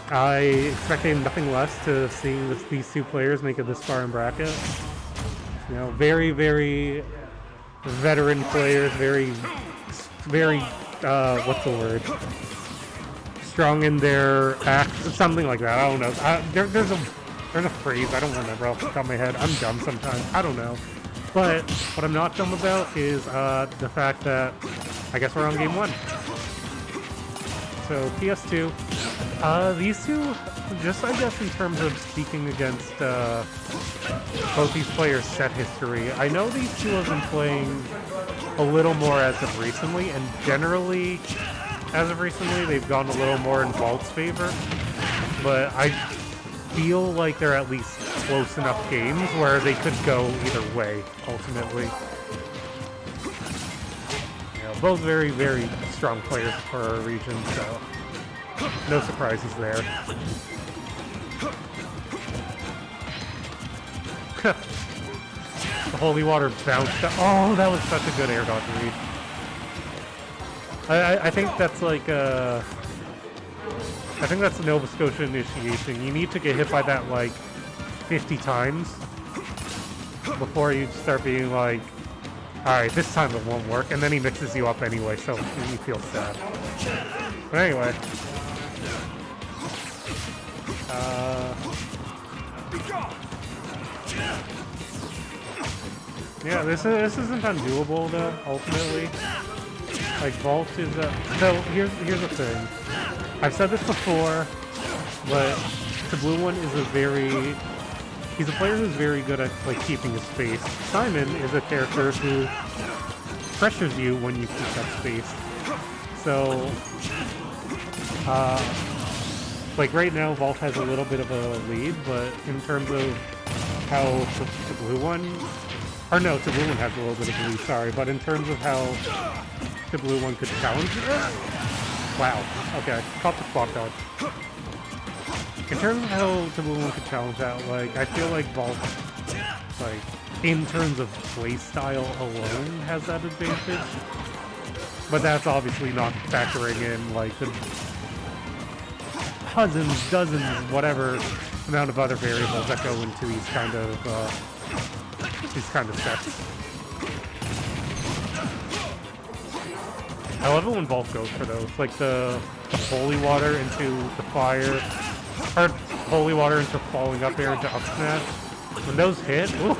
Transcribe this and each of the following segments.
I expected nothing less to seeing these two players make it this far in bracket. You know, very, very veteran players, very, very, what's the word? Strong in their act, something like that. I don't know. There's a phrase I don't remember off the top of my head. I'm dumb sometimes. I don't know. But what I'm not dumb about is the fact that I guess we're on game one. So PS2. These two, just I guess in terms of speaking against both these players' set history, I know these two have been playing a little more as of recently, and generally, as of recently, they've gone a little more in Vault's favor. But I feel like they're at least close enough games where they could go either way, ultimately. You know, both very, very strong players for our region, so no surprises there. The holy water bounced up. Oh, that was such a good air dodge read. I think that's like I think that's Nova Scotia initiation. You need to get hit by that like 50 times before you start being like, alright, this time it won't work, and then he mixes you up anyway, so you feel sad. But anyway. Yeah, this isn't undoable though, ultimately. Like, Vault is so here's the thing. I've said this before, but TehBlueOne is he's a player who's very good at like keeping his space. Simon is a character who pressures you when you keep that space. So like right now Vault has a little bit of a lead, but in terms of how TehBlueOne, or no, TehBlueOne has a little bit of a lead, sorry, but in terms of how TehBlueOne could challenge it. Wow, okay, caught the spot dodge. In terms of how TehBlueOne could challenge that, like, I feel like Vault, like, in terms of playstyle alone has that advantage. But that's obviously not factoring in, like, the dozens, whatever amount of other variables that go into these kind of sets. I love it when Vault goes for those, like the holy water into the fire, or holy water into falling up air into up smash. When those hit, ooh,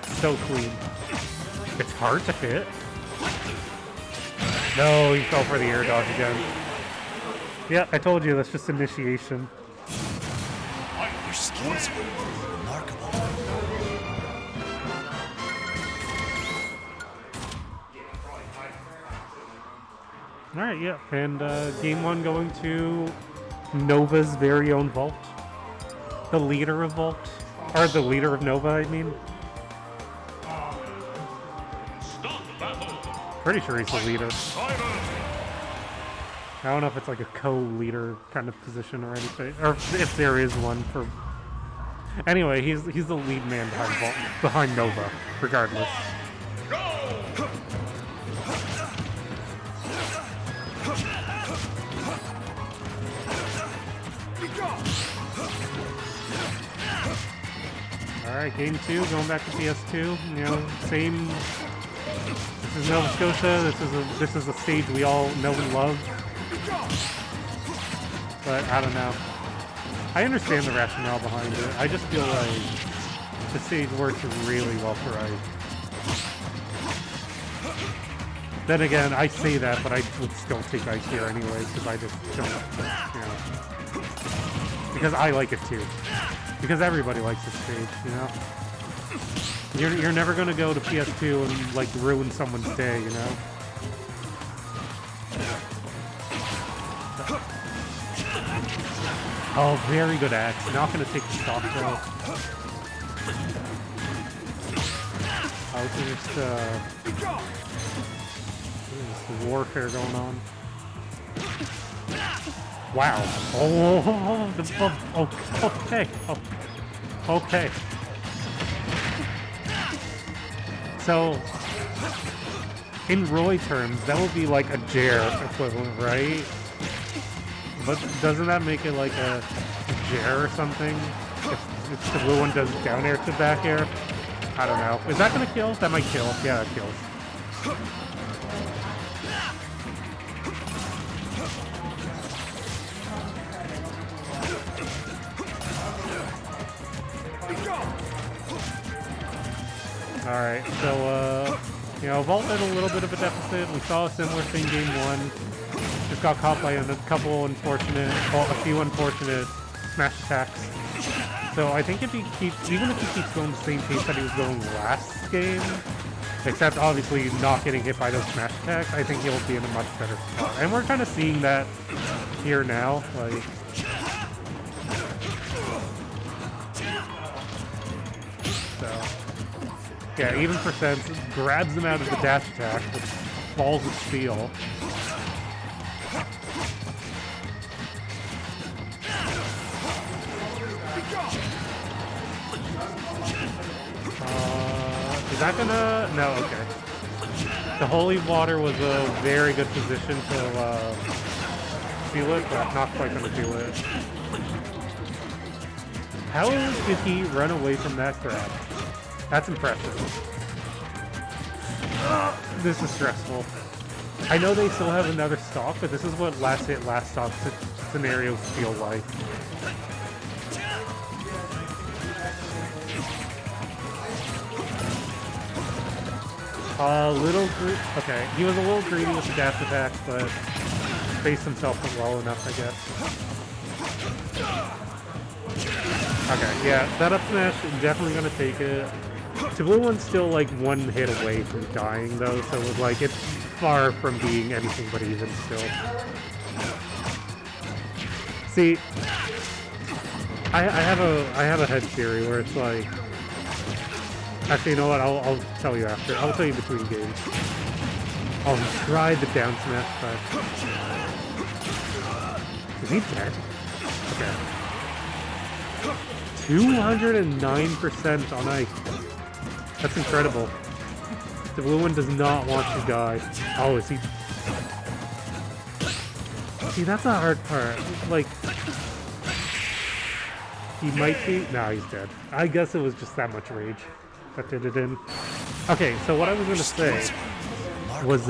so clean. It's hard to hit. No, he fell for the air dodge again. Yeah, I told you, that's just initiation. Your skills were remarkable. Alright, yeah, and game one going to Nova's very own Vault. The leader of Vault. Or the leader of Nova, I mean. Pretty sure he's the leader. I don't know if it's like a co-leader kind of position or anything, or if there is one for. Anyway, he's the lead man behind Nova, regardless. All right, game two, going back to PS2. You know, same. This is Nova Scotia. This is a stage we all know and love. But I don't know. I understand the rationale behind it. I just feel like the stage works really well for ice. Then again, I say that, but I would still take ice here anyways, because I just don't, you know. Because I like it too. Because everybody likes this stage, you know. You're never gonna go to PS2 and like ruin someone's day, you know. Oh, very good axe. Not gonna take the stock though. Oh, this is just warfare going on. Wow. Oh, okay. Oh, okay. So, in Roy terms, that would be like a Jer equivalent, right? but doesn't that make it like a Jair or something? If the blue one does down air to back air? I don't know. Is that gonna kill? That might kill. Yeah, that kills. Alright, so, you know, Vault had a little bit of a deficit. We saw a similar thing game one. Just got caught by a couple unfortunate, well, a few unfortunate smash attacks. So I think if he keeps, even if he keeps going the same pace that he was going last game, except obviously not getting hit by those smash attacks, I think he'll be in a much better spot. And we're kind of seeing that here now, like... So... Yeah, even percent grabs him out of the dash attack, which falls with steel. Is that gonna... No, okay. The holy water was a very good position to seal it, but not quite gonna do it. How did he run away from that grab? That's impressive. This is stressful. I know they still have another stock, but this is what last hit, last stock scenarios feel like. Okay, he was a little greedy with the dash attack, but spaced himself well enough, I guess. Okay, yeah, that up smash, definitely gonna take it. TehBlueOne's still like one hit away from dying though, so like it's far from being anything but even still. See, I have a head theory where it's like, actually, you know what? I'll tell you after. I'll tell you between games. I'll try the down smash, but is he dead? Okay. 209% on ice. That's incredible. The blue one does not want to die. Oh, is he? See, that's a hard part. Like, he might be. No, he's dead. I guess it was just that much rage that did it in. Okay, so what I was gonna say was,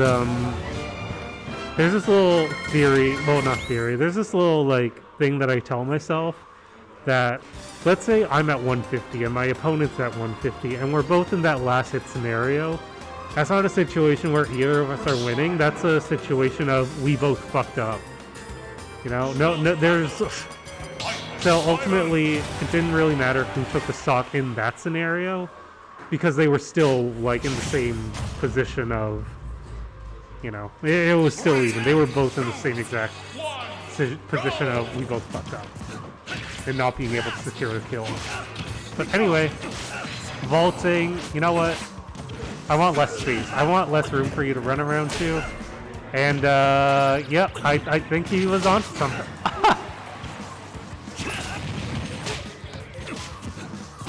there's this little theory. Well, not theory. There's this little like thing that I tell myself that. Let's say I'm at 150 and my opponent's at 150 and we're both in that last hit scenario. That's not a situation where either of us are winning. That's a situation of we both fucked up. You know, no, there's... So ultimately, it didn't really matter who took the stock in that scenario because they were still like in the same position of, you know, it was still even. They were both in the same exact position of we both fucked up. And not being able to secure a kill. But anyway, vaulting, you know what? I want less space. I want less room for you to run around to. And, yep, I think he was onto something.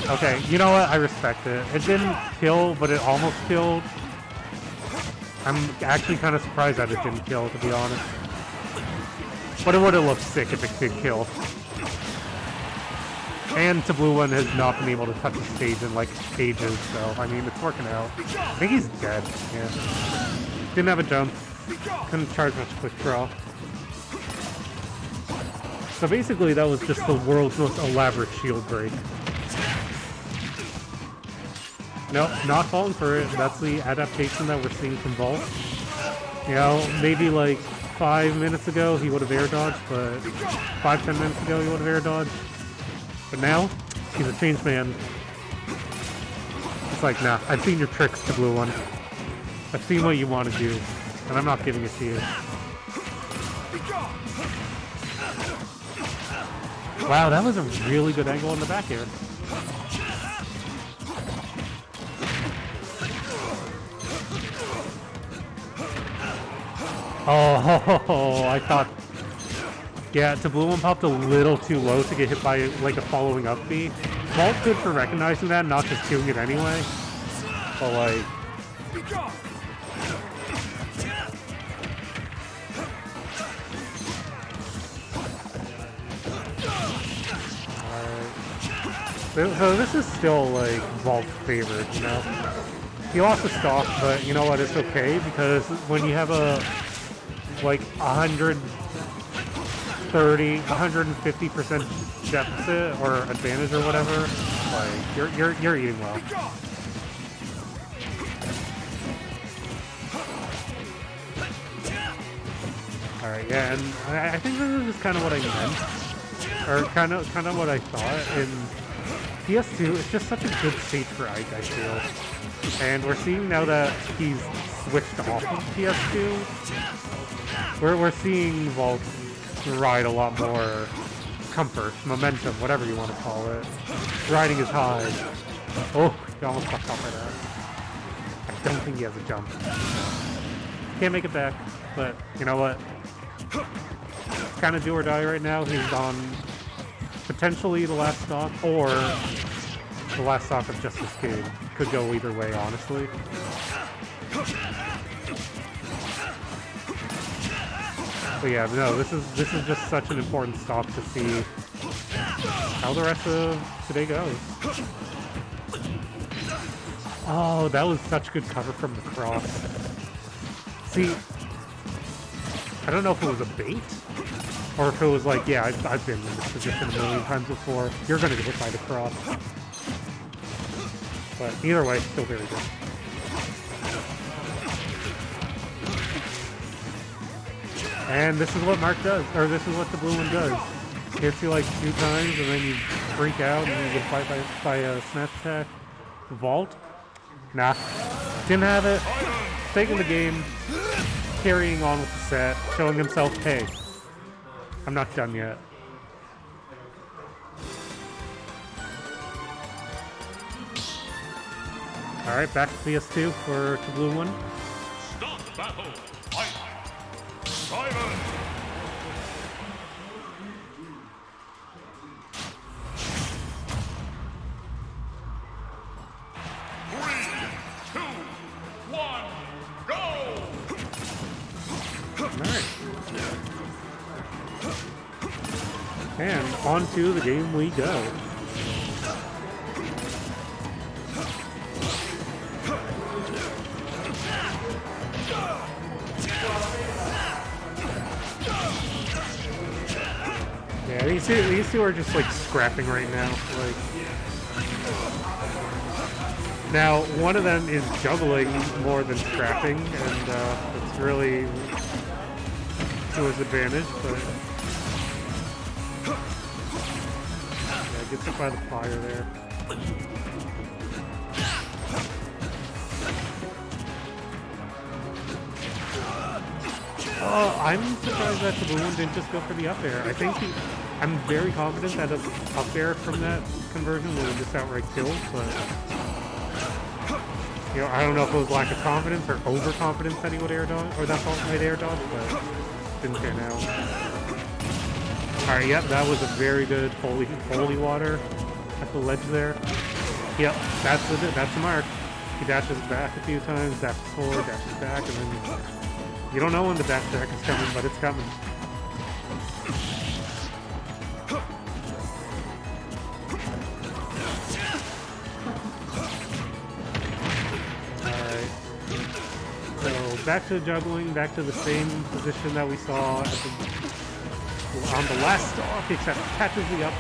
Okay, you know what? I respect it. It didn't kill, but it almost killed. I'm actually kind of surprised that it didn't kill, to be honest. But it would have looked sick if it did kill. And TehBlueOne has not been able to touch the stage in like ages, so I mean it's working out. I think he's dead. Yeah. Didn't have a jump. Couldn't charge much quick draw. So basically that was just the world's most elaborate shield break. Nope, not falling for it. That's the adaptation that we're seeing from Vault. You know, maybe like 5 minutes ago he would have air dodged, but 5-10 minutes ago he would have air dodged. But now, he's a changed man. It's like, nah, I've seen your tricks, TehBlueOne. I've seen what you want to do, and I'm not giving it to you. Wow, that was a really good angle in the back air. Oh, I thought... Yeah, TehBlueOne popped a little too low to get hit by like a following up B. Vault's good for recognizing that, not just doing it anyway. But like... So this is still like Vault's favorite, you know. He lost the stock, but you know what? It's okay because when you have a like 130, 150% deficit or advantage or whatever, like you're eating well. All right, yeah, and I think this is just kind of what I meant, or kind of what I thought. In PS2, it's just such a good stage for Ike, I feel. And we're seeing now that he's switched off of PS2, we're seeing Vault ride a lot more comfort, momentum, whatever you want to call it. Riding his high. Oh, he almost fucked off by that. I don't think he has a jump. Can't make it back, but you know what? Kind of do or die right now. He's on potentially the last stock or the last stock of just this game. Could go either way, honestly. But yeah, no, this is just such an important stock to see how the rest of today goes. Oh, that was such good cover from the cross. See, I don't know if it was a bait or if it was like, yeah, I've been in this position a million times before. You're going to get hit by the cross. But either way, still very good. And this is what Mark does, or this is what the blue one does. Hits you like 2 times and then you freak out and you get fight by a smash attack. Vault? Nah. Didn't have it. Taking the game. Carrying on with the set. Showing himself, hey, I'm not done yet. Alright, back to PS2 for TehBlueOne. Stop the battle! Fight! Simon! And on to the game we go. Yeah, these two are just like scrapping right now. Like, now one of them is juggling more than scrapping, and it's really to his advantage. But yeah, gets hit by the fire there. I'm surprised that TehBlueOne didn't just go for the up air. I think I'm very confident that an up air from that conversion would have just outright killed, but you know, I don't know if it was lack of confidence or overconfidence that he would air dodge, or that Vault might air dodge, but didn't pan out. Alright, yep, that was a very good holy water at the ledge there. Yep, that's the mark. He dashes back a few times, dashes forward, dashes back, and then you don't know when the dash attack is coming, but it's coming. Alright. So back to juggling, back to the same position that we saw at on the last stalk, except catches the up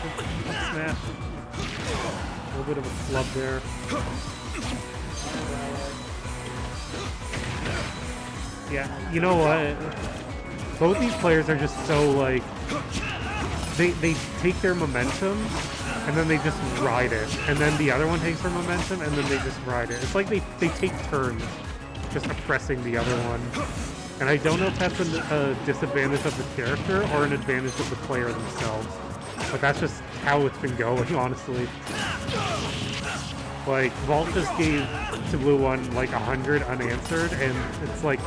smash. A little bit of a flub there. Yeah, you know what? Both these players are just so like they take their momentum and then they just ride it, and then the other one takes their momentum and then they just ride it. It's like they take turns just oppressing the other one. And I don't know if that's a disadvantage of the character or an advantage of the player themselves. But that's just how it's been going, honestly. Like, Vault just gave TehBlueOne like 100 unanswered, and it's like,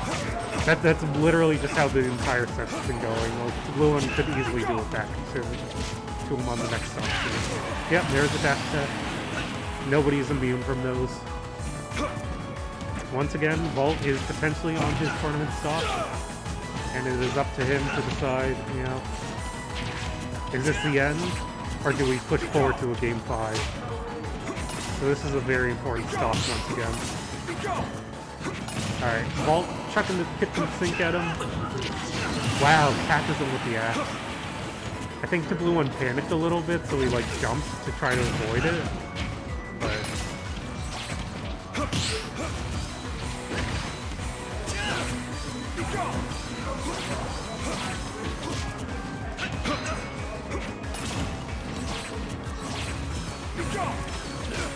that's literally just how the entire set's been going. Like, TehBlueOne could easily do it back to him on the next stop. Yep, there's the dash attack. Nobody's immune from those. Once again, Vault is potentially on his tournament stock, and it is up to him to decide, you know, is this the end? Or do we push forward to a game 5? So this is a very important stop once again. Alright, Vault chucking the kitchen sink at him. Wow, catches him with the axe. I think TehBlueOne panicked a little bit, so he like jumped to try to avoid it. But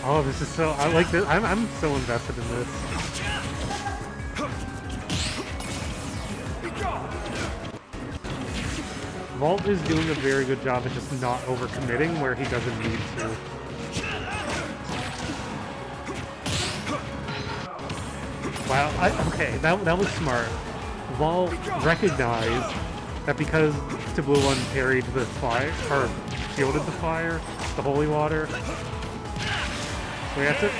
oh, this is so, I like this. I'm so invested in this. Vault is doing a very good job at just not overcommitting where he doesn't need to. Wow, okay, that was smart. Vault recognized that because TehBlueOne parried the fire, or shielded the fire, the holy water. Wait, that's it?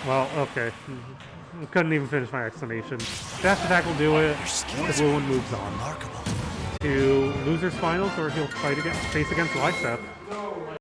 Well, okay. Couldn't even finish my explanation. Dash attack will do it. TehBlueOne moves on to losers finals, or he'll face against Lysep.